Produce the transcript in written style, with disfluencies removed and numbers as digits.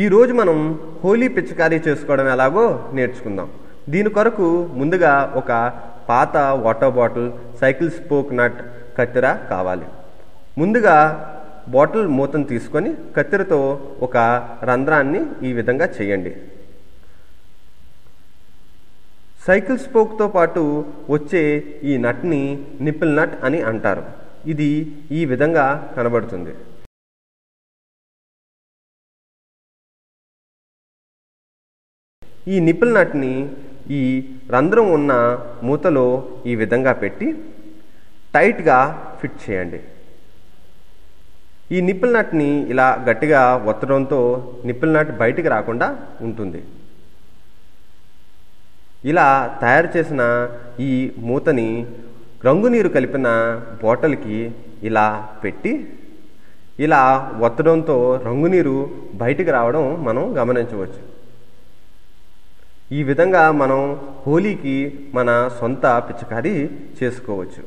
ఈరోజు మనం హోలీ పిచికారీ చేసుకోవడం ఎలాగో నేర్చుకుందాం. దీని కొరకు ముందుగా ఒక పాత వాటర్ బాటిల్, సైకిల్ స్పోక్ నట్, కత్తెర కావాలి. ముందుగా బాటిల్ మూతను తీసుకొని కత్తెరతో ఒక రంధ్రాన్ని ఈ విధంగా చేయండి. సైకిల్ స్పోక్తో పాటు వచ్చే ఈ నట్ని నిప్పిల్ నట్ అని అంటారు. ఇది ఈ విధంగా కనబడుతుంది. ఈ నిప్పిల్ నట్ని ఈ రంధ్రం ఉన్న మూతలో ఈ విధంగా పెట్టి టైట్గా ఫిట్ చేయండి. ఈ నిప్పిల్ నట్ని ఇలా గట్టిగా ఒత్తడంతో నిప్పిల్ నట్ బయటికి రాకుండా ఉంటుంది. ఇలా తయారు చేసిన ఈ మూతని రంగునీరు కలిపిన బాటిల్కి ఇలా పెట్టి ఇలా ఒత్తడంతో రంగునీరు బయటికి రావడం మనం గమనించవచ్చు. ఈ విధంగా మనం హోలీకి మన సొంత పిచికారీ చేసుకోవచ్చు.